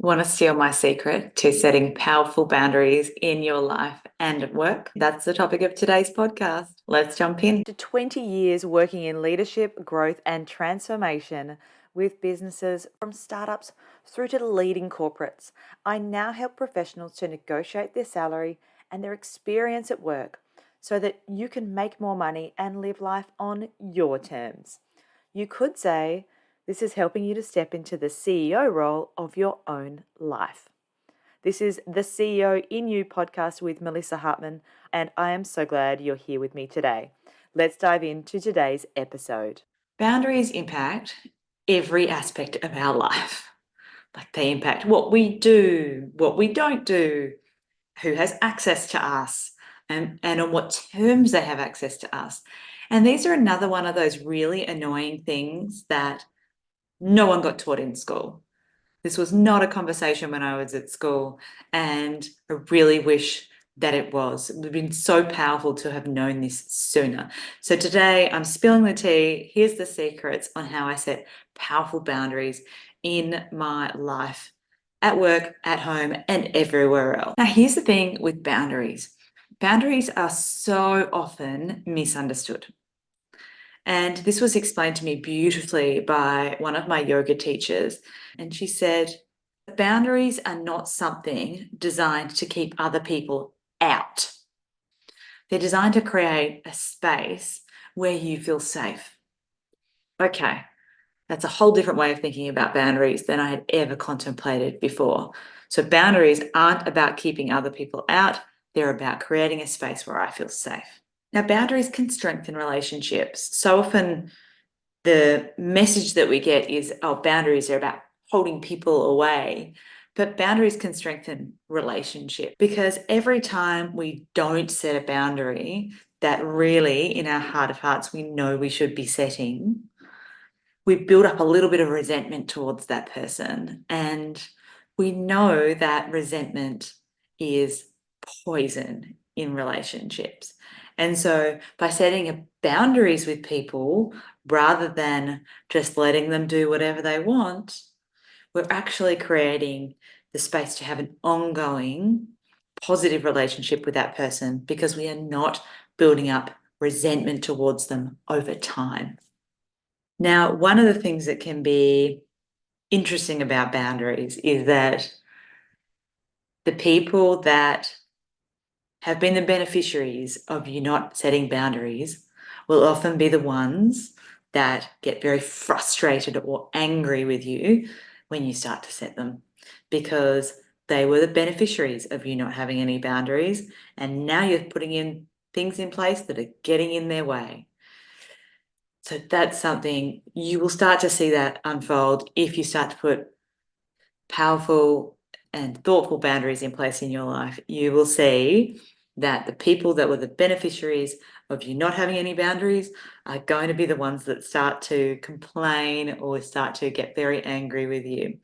Want to steal my secret to setting powerful boundaries in your life and at work? That's the topic of today's podcast. Let's jump in. After 20 years working in leadership, growth, and transformation with businesses from startups through to the leading corporates, I now help professionals to negotiate their salary and their experience at work so that you can make more money and live life on your terms. You could say this is helping you to step into the CEO role of your own life. This is the CEO in You podcast with Melissa Hartman, and I am so glad you're here with me today. Let's dive into today's episode. Boundaries impact every aspect of our life. Like they impact what we do, what we don't do, who has access to us, and on what terms they have access to us. And these are another one of those really annoying things that no one got taught in school. This was not a conversation when I was at school, and I really wish that it was. It would have been so powerful to have known this sooner. So today I'm spilling the tea. Here's the secrets on how I set powerful boundaries in my life, at work, at home, and everywhere else. Now, here's the thing with boundaries. Boundaries are so often misunderstood. And this was explained to me beautifully by one of my yoga teachers. And she said, boundaries are not something designed to keep other people out. They're designed to create a space where you feel safe. Okay, that's a whole different way of thinking about boundaries than I had ever contemplated before. So boundaries aren't about keeping other people out. They're about creating a space where I feel safe. Now, boundaries can strengthen relationships. So often the message that we get is, oh, boundaries are about holding people away. But boundaries can strengthen relationships because every time we don't set a boundary that really, in our heart of hearts, we know we should be setting, we build up a little bit of resentment towards that person. And we know that resentment is poison in relationships. And so by setting boundaries with people, rather than just letting them do whatever they want, we're actually creating the space to have an ongoing positive relationship with that person because we are not building up resentment towards them over time. Now, one of the things that can be interesting about boundaries is that the people that have been the beneficiaries of you not setting boundaries will often be the ones that get very frustrated or angry with you when you start to set them because they were the beneficiaries of you not having any boundaries, and now you're putting in things in place that are getting in their way. So that's something you will start to see that unfold if you start to put powerful and thoughtful boundaries in place in your life. You will see that the people that were the beneficiaries of you not having any boundaries are going to be the ones that start to complain or start to get very angry with you.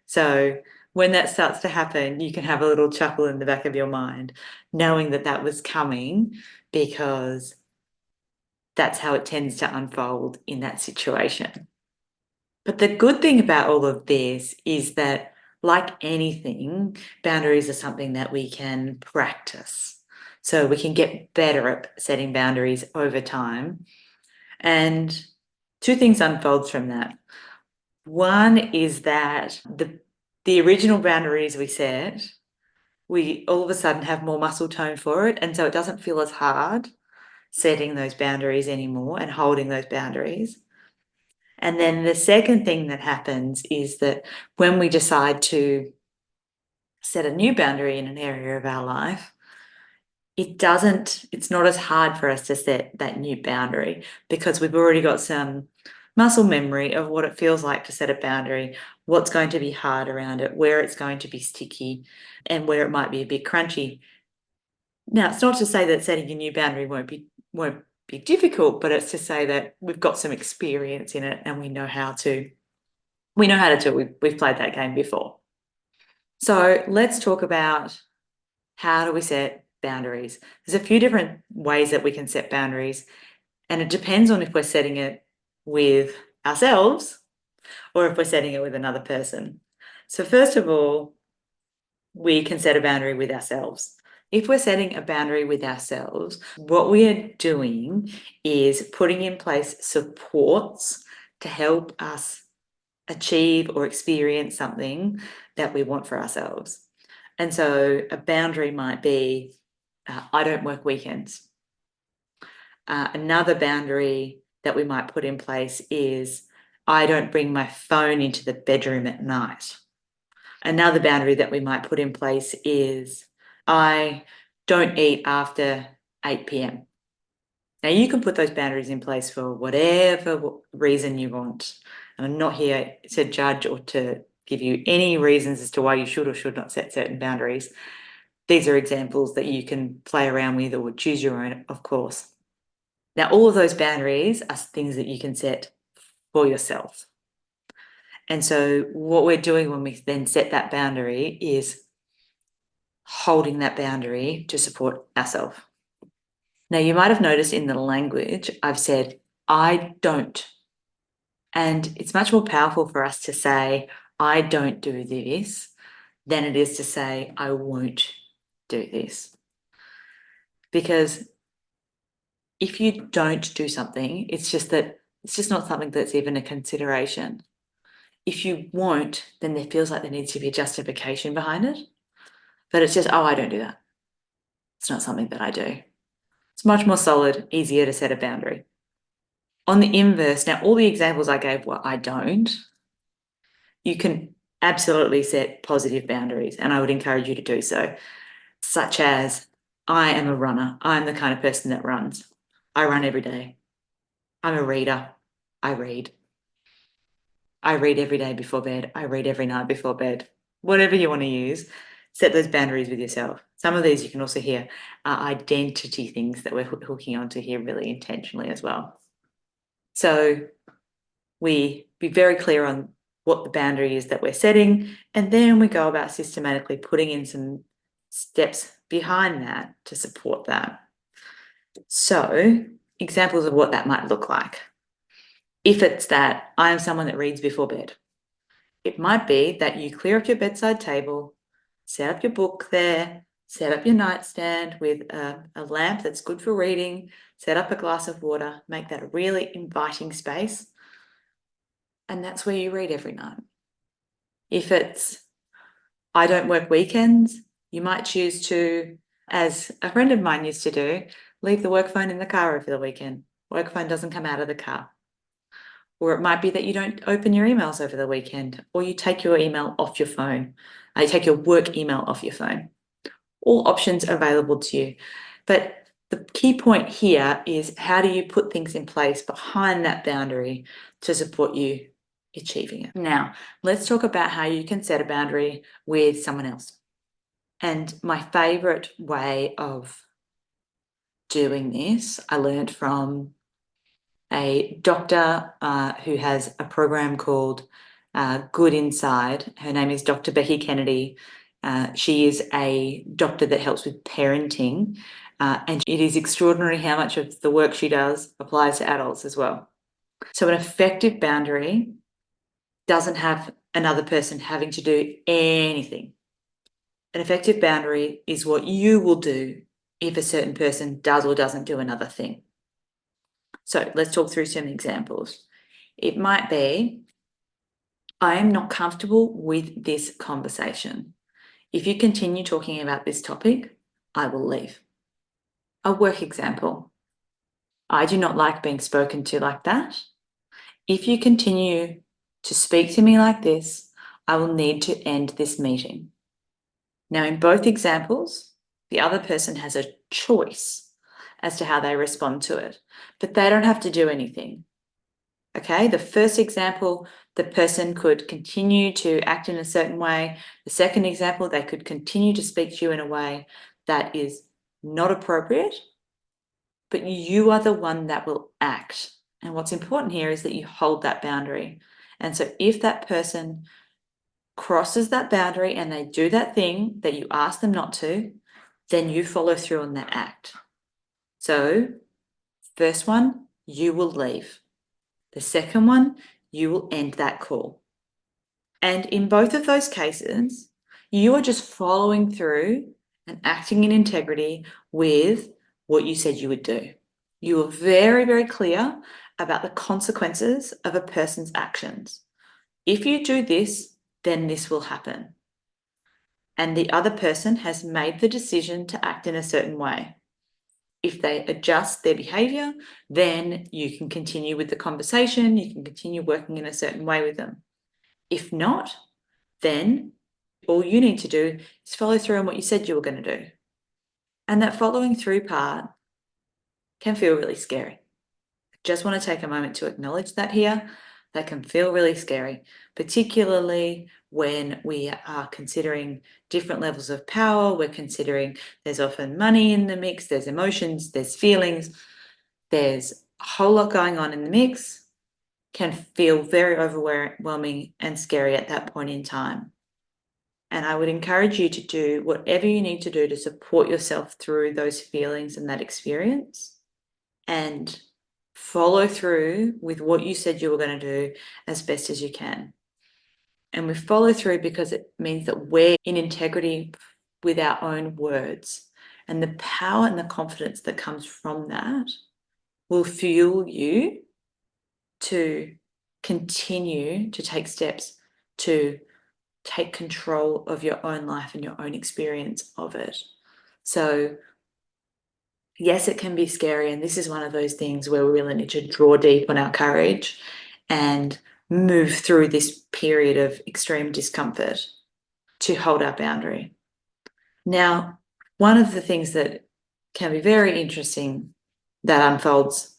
So when that starts to happen, you can have a little chuckle in the back of your mind, knowing that that was coming, because that's how it tends to unfold in that situation. But the good thing about all of this is that, like anything, boundaries are something that we can practice. So we can get better at setting boundaries over time. And two things unfold from that. One is that the original boundaries we set, we all of a sudden have more muscle tone for it. And so it doesn't feel as hard setting those boundaries anymore and holding those boundaries. And then the second thing that happens is that when we decide to set a new boundary in an area of our life, it's not as hard for us to set that new boundary because we've already got some muscle memory of what it feels like to set a boundary, what's going to be hard around it, where it's going to be sticky, and where it might be a bit crunchy. Now, it's not to say that setting a new boundary won't be difficult, but it's to say that we've got some experience in it and we know how to do it. We've played that game before. So let's talk about how do we set boundaries. There's a few different ways that we can set boundaries, and it depends on if we're setting it with ourselves or if we're setting it with another person. So first of all, we can set a boundary with ourselves. If we're setting a boundary with ourselves, what we are doing is putting in place supports to help us achieve or experience something that we want for ourselves. And so a boundary might be, I don't work weekends. Another boundary that we might put in place is, I don't bring my phone into the bedroom at night. Another boundary that we might put in place is, I don't eat after 8 p.m. Now, you can put those boundaries in place for whatever reason you want. And I'm not here to judge or to give you any reasons as to why you should or should not set certain boundaries. These are examples that you can play around with or choose your own, of course. Now, all of those boundaries are things that you can set for yourself. And so what we're doing when we then set that boundary is holding that boundary to support ourselves. Now, you might have noticed in the language, I've said, I don't. And it's much more powerful for us to say, I don't do this, than it is to say, I won't do this. Because if you don't do something, it's just not something that's even a consideration. If you won't, then there feels like there needs to be a justification behind it. But it's just, oh, I don't do that. It's not something that I do. It's much more solid, easier to set a boundary. On the inverse, now all the examples I gave were I don't. You can absolutely set positive boundaries, and I would encourage you to do so, such as, I am a runner. I'm the kind of person that runs. I run every day. I'm a reader. I read. I read every day before bed. I read every night before bed. Whatever you want to use, set those boundaries with yourself. Some of these you can also hear are identity things that we're hooking onto here really intentionally as well. So we be very clear on what the boundary is that we're setting, and then we go about systematically putting in some steps behind that to support that. So examples of what that might look like. If it's that I am someone that reads before bed, it might be that you clear up your bedside table, set up your book there, set up your nightstand with a lamp that's good for reading, set up a glass of water, make that a really inviting space. And that's where you read every night. If it's, I don't work weekends, you might choose to, as a friend of mine used to do, leave the work phone in the car over the weekend. Work phone doesn't come out of the car. Or it might be that you don't open your emails over the weekend, or you take your email off your phone. You take your work email off your phone. All options available to you. But the key point here is, how do you put things in place behind that boundary to support you achieving it? Now, let's talk about how you can set a boundary with someone else. And my favorite way of doing this, I learned from a doctor who has a program called Good Inside. Her name is Dr. Becky Kennedy. She is a doctor that helps with parenting, and it is extraordinary how much of the work she does applies to adults as well. So an effective boundary doesn't have another person having to do anything. An effective boundary is what you will do if a certain person does or doesn't do another thing. So let's talk through some examples. It might be, I am not comfortable with this conversation. If you continue talking about this topic, I will leave. A work example. I do not like being spoken to like that. If you continue to speak to me like this, I will need to end this meeting. Now, in both examples, the other person has a choice as to how they respond to it, but they don't have to do anything. Okay, the first example, the person could continue to act in a certain way. The second example, they could continue to speak to you in a way that is not appropriate, but you are the one that will act. And what's important here is that you hold that boundary. And so if that person crosses that boundary and they do that thing that you ask them not to, then you follow through on that act. So, first one, you will leave. The second one, you will end that call. And in both of those cases, you are just following through and acting in integrity with what you said you would do. You are very, very clear about the consequences of a person's actions. If you do this, then this will happen. And the other person has made the decision to act in a certain way. If they adjust their behavior, then you can continue with the conversation, you can continue working in a certain way with them. If not, then all you need to do is follow through on what you said you were going to do. And that following through part can feel really scary. I just want to take a moment to acknowledge that here. That can feel really scary, particularly when we are considering different levels of power. We're considering there's often money in the mix, there's emotions, there's feelings, there's a whole lot going on in the mix. Can feel very overwhelming and scary at that point in time. And I would encourage you to do whatever you need to do to support yourself through those feelings and that experience, and follow through with what you said you were going to do as best as you can. And we follow through because it means that we're in integrity with our own words. And the power and the confidence that comes from that will fuel you to continue to take steps to take control of your own life and your own experience of it. So yes, it can be scary. And this is one of those things where we really need to draw deep on our courage and move through this period of extreme discomfort to hold our boundary. Now, one of the things that can be very interesting that unfolds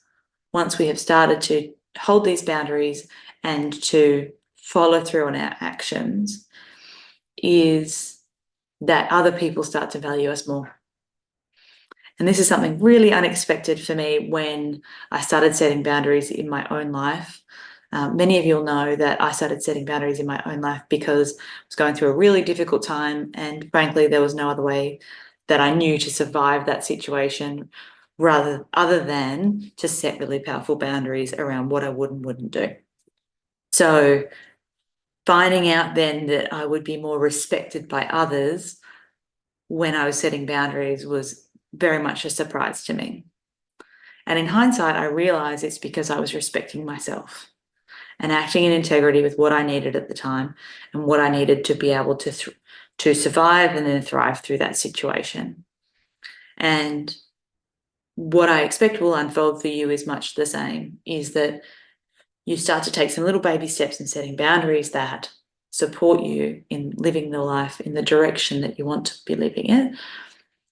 once we have started to hold these boundaries and to follow through on our actions is that other people start to value us more. And this is something really unexpected for me when I started setting boundaries in my own life. Many of you'll know that I started setting boundaries in my own life because I was going through a really difficult time, and frankly, there was no other way that I knew to survive that situation other than to set really powerful boundaries around what I would and wouldn't do. So finding out then that I would be more respected by others when I was setting boundaries was very much a surprise to me. And in hindsight, I realized it's because I was respecting myself and acting in integrity with what I needed at the time and what I needed to be able to survive and then thrive through that situation. And what I expect will unfold for you is much the same, is that you start to take some little baby steps in setting boundaries that support you in living the life in the direction that you want to be living it.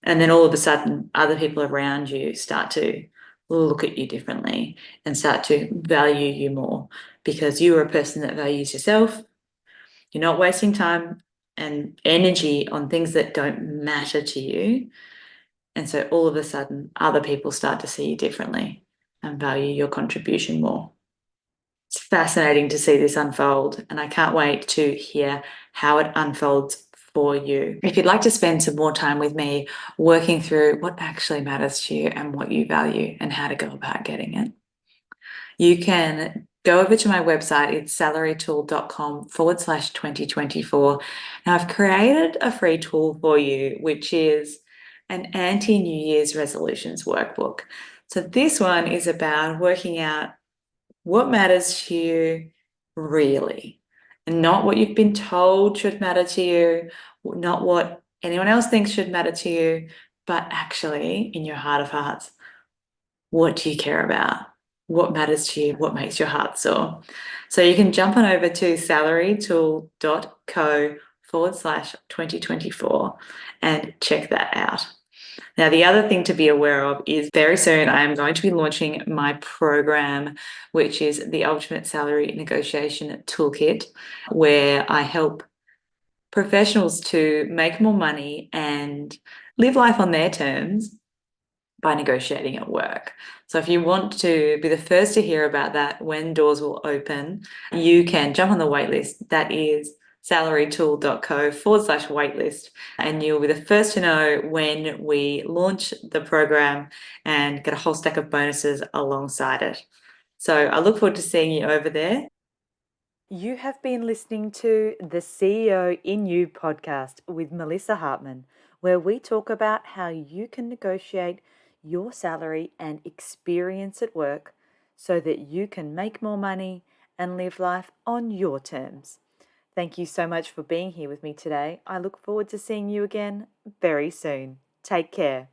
And then all of a sudden, other people around you start to look at you differently and start to value you more because you are a person that values yourself. You're not wasting time and energy on things that don't matter to you. And so all of a sudden, other people start to see you differently and value your contribution more. It's fascinating to see this unfold, and I can't wait to hear how it unfolds for you. If you'd like to spend some more time with me working through what actually matters to you and what you value and how to go about getting it, you can go over to my website. It's salarytool.com/2024. Now, I've created a free tool for you, which is an anti-New Year's resolutions workbook. So this one is about working out what matters to you really, and not what you've been told should matter to you, not what anyone else thinks should matter to you, but actually in your heart of hearts, what do you care about? What matters to you? What makes your heart soar? So you can jump on over to salarytool.co/2024 and check that out. Now, the other thing to be aware of is very soon I am going to be launching my program, which is the Ultimate Salary Negotiation Toolkit, where I help professionals to make more money and live life on their terms by negotiating at work. So if you want to be the first to hear about that when doors will open, you can jump on the waitlist. That is salarytool.co/waitlist, and you'll be the first to know when we launch the program and get a whole stack of bonuses alongside it. So I look forward to seeing you over there. You have been listening to the CEO in You podcast with Melissa Hartman, where we talk about how you can negotiate your salary and experience at work so that you can make more money and live life on your terms. Thank you so much for being here with me today. I look forward to seeing you again very soon. Take care.